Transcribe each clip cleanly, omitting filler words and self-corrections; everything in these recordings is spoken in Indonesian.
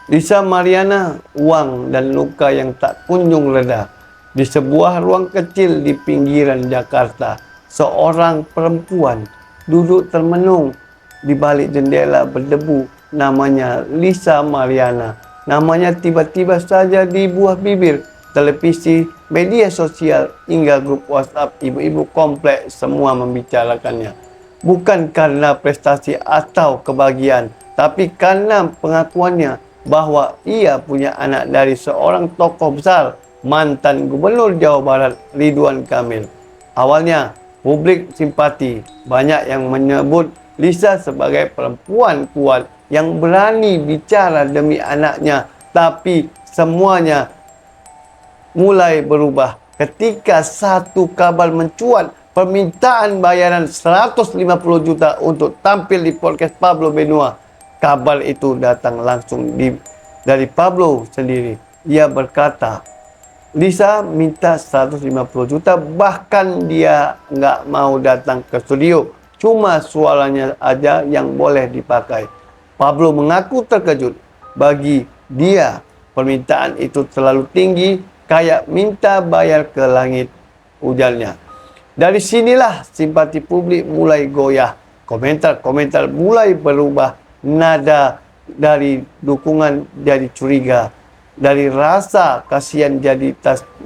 Lisa Mariana, wang dan luka yang tak kunjung reda. Di sebuah ruang kecil di pinggiran Jakarta, seorang perempuan duduk termenung di balik jendela berdebu. Namanya Lisa Mariana. Namanya tiba-tiba saja di buah bibir. Televisi, media sosial, hingga grup WhatsApp ibu-ibu komplek semua membicarakannya. Bukan karena prestasi atau kebahagiaan, tapi karena pengakuannya bahwa ia punya anak dari seorang tokoh besar, mantan Gubernur Jawa Barat Ridwan Kamil. Awalnya, publik simpati. Banyak yang menyebut Lisa sebagai perempuan kuat yang berani bicara demi anaknya. Tapi semuanya mulai berubah ketika satu kabar mencuat permintaan bayaran 150 juta untuk tampil di podcast Pablo Benua. Kabar itu datang langsung dari Pablo sendiri. Ia berkata, Lisa minta 150 juta, bahkan dia nggak mau datang ke studio. Cuma suaranya aja yang boleh dipakai. Pablo mengaku terkejut. Bagi dia, permintaan itu terlalu tinggi, kayak minta bayar ke langit, ujarnya. Dari sinilah simpati publik mulai goyah. Komentar-komentar mulai berubah. Nada dari dukungan jadi curiga. Dari rasa kasihan jadi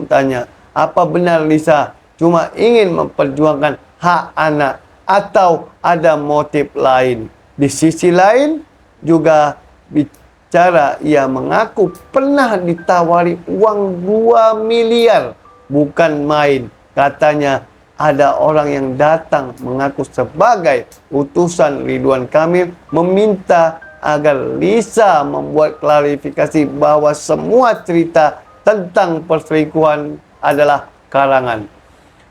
tanya, apa benar Lisa cuma ingin memperjuangkan hak anak atau ada motif lain? Di sisi lain juga bicara ia mengaku pernah ditawari uang 2 miliar. Bukan main. Katanya ada orang yang datang mengaku sebagai utusan Ridwan Kamil meminta agar Lisa membuat klarifikasi bahwa semua cerita tentang perselingkuhan adalah karangan.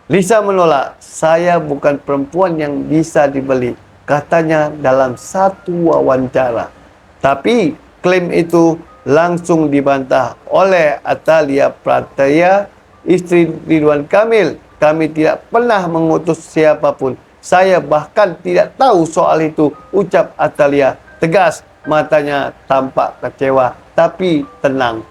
Lisa menolak, saya bukan perempuan yang bisa dibeli, katanya dalam satu wawancara. Tapi klaim itu langsung dibantah oleh Atalia Prataya, istri Ridwan Kamil. Kami tidak pernah mengutus siapapun. Saya bahkan tidak tahu soal itu, ucap Atalia. Tegas, matanya tampak kecewa, tapi tenang.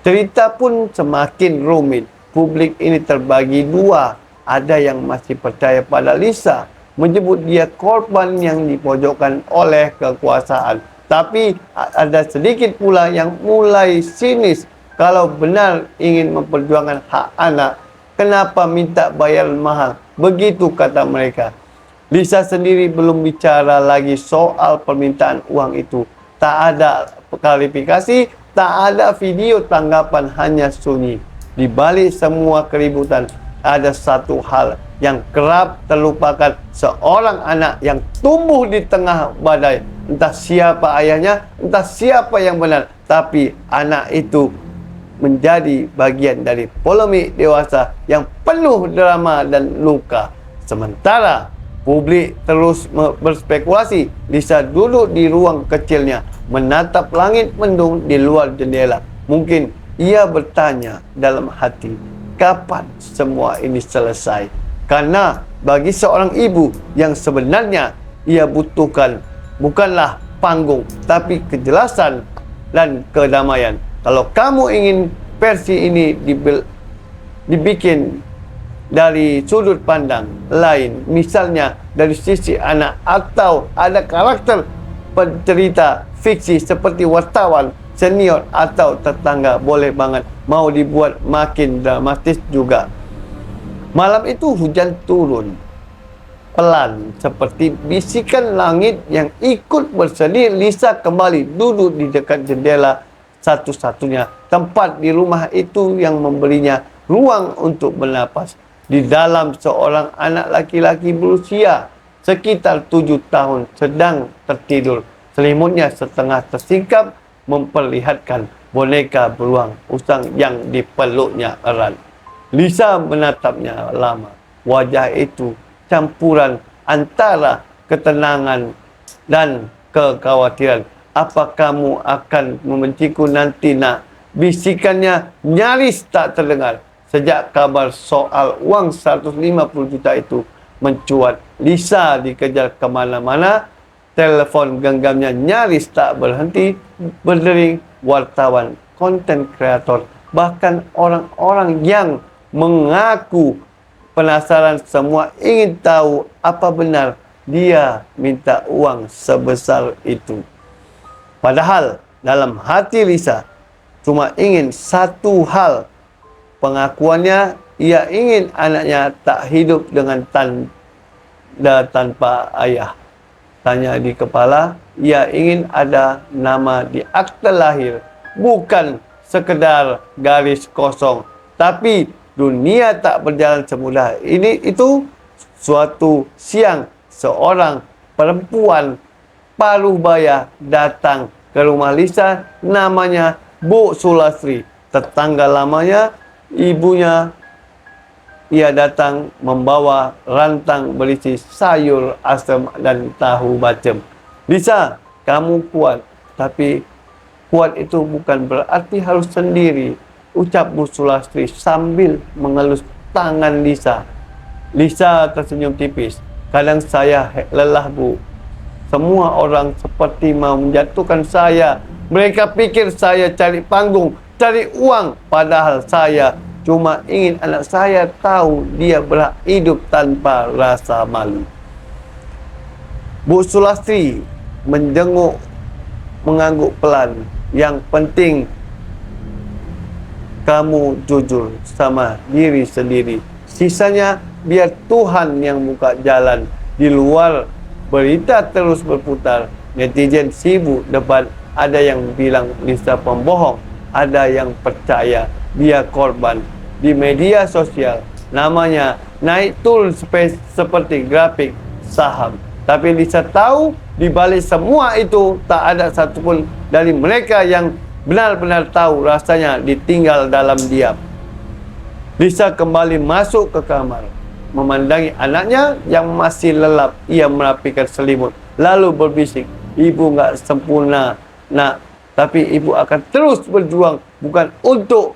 Cerita pun semakin rumit. Publik ini terbagi dua. Ada yang masih percaya pada Lisa, menyebut dia korban yang dipojokkan oleh kekuasaan. Tapi ada sedikit pula yang mulai sinis. Kalau benar ingin memperjuangkan hak anak, kenapa minta bayaran mahal? Begitu kata mereka. Lisa sendiri belum bicara lagi soal permintaan uang itu. Tak ada klarifikasi, tak ada video tanggapan, hanya sunyi. Di balik semua keributan, ada satu hal yang kerap terlupakan. Seorang anak yang tumbuh di tengah badai. Entah siapa ayahnya, entah siapa yang benar. Tapi anak itu menjadi bagian dari polemik dewasa yang penuh drama dan luka. Sementara publik terus berspekulasi, Lisa duduk di ruang kecilnya, menatap langit mendung di luar jendela. Mungkin ia bertanya dalam hati, kapan semua ini selesai? Karena bagi seorang ibu yang sebenarnya ia butuhkan bukanlah panggung, tapi kejelasan dan kedamaian. Kalau kamu ingin versi ini dibikin dari sudut pandang lain, misalnya dari sisi anak, atau ada karakter pencerita fiksi seperti wartawan senior atau tetangga, boleh banget. Mau dibuat makin dramatis juga. Malam itu hujan turun pelan seperti bisikan langit yang ikut bersedih. Lisa kembali duduk di dekat jendela, satu-satunya tempat di rumah itu yang memberinya ruang untuk bernapas. Di dalam, seorang anak laki-laki berusia sekitar 7 tahun sedang tertidur. Selimutnya setengah tersingkap memperlihatkan boneka beruang usang yang dipeluknya erat. Lisa menatapnya lama. Wajah itu campuran antara ketenangan dan kekhawatiran. Apa kamu akan membenciku nanti, nak? Bisikannya nyaris tak terdengar. Sejak kabar soal uang 150 juta itu mencuat, Lisa dikejar kemana-mana. Telepon genggamnya nyaris tak berhenti berdering. wartawan, konten kreator, bahkan orang-orang yang mengaku penasaran, semua ingin tahu apa benar dia minta uang sebesar itu. Padahal dalam hati Lisa cuma ingin satu hal. Pengakuannya, ia ingin anaknya tak hidup dengan tanda tanpa ayah. Tanya di kepala, ia ingin ada nama di akta lahir, bukan sekedar garis kosong. Tapi dunia tak berjalan semudah ini. Itu suatu siang, seorang perempuan paruh baya datang ke rumah Lisa, namanya Bu Sulastri. Tetangga lamanya, ibunya. Ia datang membawa rantang berisi sayur asam dan tahu bacem. Lisa, kamu kuat, tapi kuat itu bukan berarti harus sendiri, ucap Bu Sulastri sambil mengelus tangan Lisa. Lisa tersenyum tipis. Kadang saya lelah, Bu. Semua orang seperti mau menjatuhkan saya. Mereka pikir saya cari panggung, cari uang, padahal saya cuma ingin anak saya tahu dia berhak hidup tanpa rasa malu. Bu Sulastri menjenguk, mengangguk pelan. Yang penting kamu jujur sama diri sendiri. Sisanya biar Tuhan yang buka jalan. Di luar berita terus berputar. Netizen sibuk debat. Ada yang bilang Lisa pembohong, ada yang percaya dia korban. Di media sosial namanya naik turun seperti grafik saham. Tapi Lisa tahu di balik semua itu tak ada satupun dari mereka yang benar-benar tahu rasanya ditinggal dalam diam. Lisa kembali masuk ke kamar, memandangi anaknya yang masih lelap. Ia merapikan selimut lalu berbisik, "Ibu gak sempurna, nak, tapi ibu akan terus berjuang, bukan untuk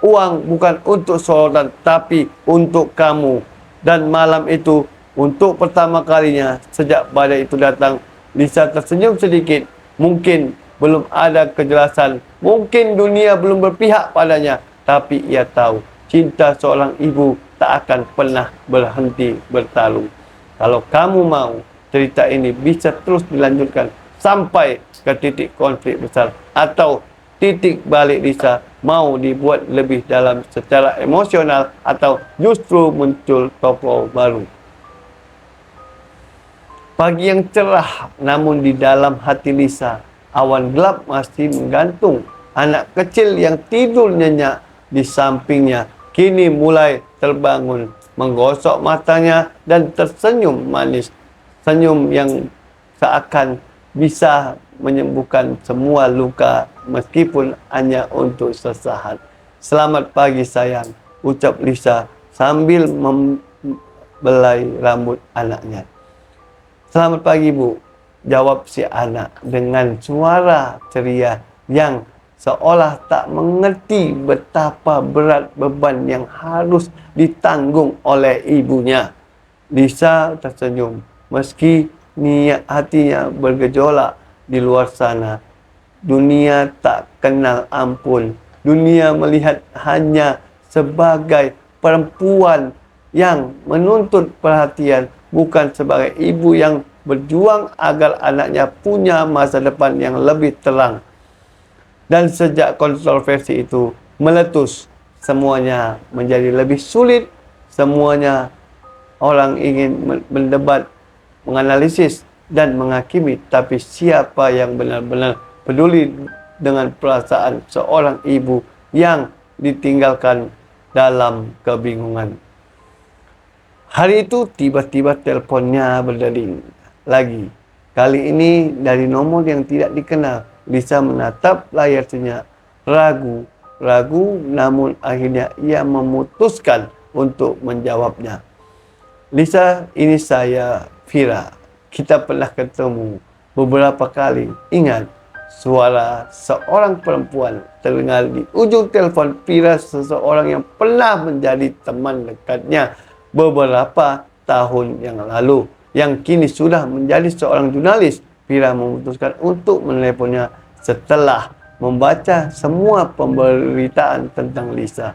uang, bukan untuk sorotan, tapi untuk kamu." Dan malam itu, untuk pertama kalinya sejak badai itu datang, Lisa tersenyum sedikit. Mungkin belum ada kejelasan, mungkin dunia belum berpihak padanya, tapi ia tahu cinta seorang ibu tak akan pernah berhenti bertarung. Kalau kamu mau, cerita ini bisa terus dilanjutkan sampai ke titik konflik besar, atau titik balik Lisa mau dibuat lebih dalam secara emosional, atau justru muncul tokoh baru. Pagi yang cerah, namun di dalam hati Lisa awan gelap masih menggantung. Anak kecil yang tidur nyenyak di sampingnya kini mulai terbangun, menggosok matanya dan tersenyum manis. Senyum yang seakan bisa menyembuhkan semua luka meskipun hanya untuk sesaat. "Selamat pagi sayang," ucap Lisa sambil membelai rambut anaknya. "Selamat pagi, Bu," jawab si anak dengan suara ceria yang seolah tak mengerti betapa berat beban yang harus ditanggung oleh ibunya. Lisa tersenyum meski niat hatinya bergejolak. Di luar sana, dunia tak kenal ampun. Dunia melihat hanya sebagai perempuan yang menuntut perhatian, bukan sebagai ibu yang berjuang agar anaknya punya masa depan yang lebih terang. Dan sejak kontroversi itu meletus, semuanya menjadi lebih sulit. Semuanya orang ingin mendebat, menganalisis, dan menghakimi. Tapi siapa yang benar-benar peduli dengan perasaan seorang ibu yang ditinggalkan dalam kebingungan? Hari itu tiba-tiba teleponnya berdering lagi. Kali ini dari nomor yang tidak dikenal. Lisa menatap layar senyap, ragu, namun akhirnya ia memutuskan untuk menjawabnya. "Lisa, ini saya, Fira. Kita pernah ketemu beberapa kali. Ingat?" Suara seorang perempuan terdengar di ujung telepon. Fira, seseorang yang pernah menjadi teman dekatnya beberapa tahun yang lalu, yang kini sudah menjadi seorang jurnalis. Fira memutuskan untuk meneleponnya setelah membaca semua pemberitaan tentang Lisa.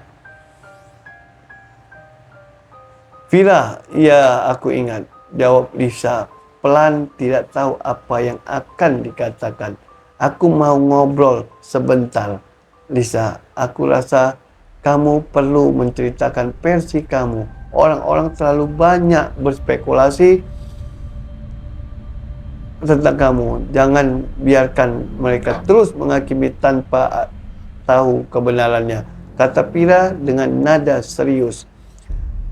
Fira, ya aku ingat, jawab Lisa pelan, tidak tahu apa yang akan dikatakan. Aku mau ngobrol sebentar, Lisa. Aku rasa kamu perlu menceritakan versi kamu. Orang-orang terlalu banyak berspekulasi tentang kamu. Jangan biarkan mereka terus menghakimi tanpa tahu kebenarannya, kata Fira dengan nada serius.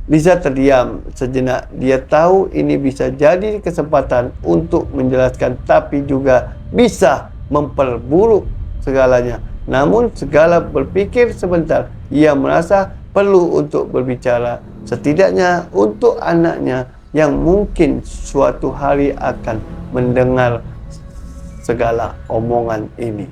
Lisa terdiam sejenak. Dia tahu ini bisa jadi kesempatan untuk menjelaskan, tapi juga bisa memperburuk segalanya. Namun segala berpikir sebentar, ia merasa perlu untuk berbicara, setidaknya untuk anaknya yang mungkin suatu hari akan mendengar segala omongan ini.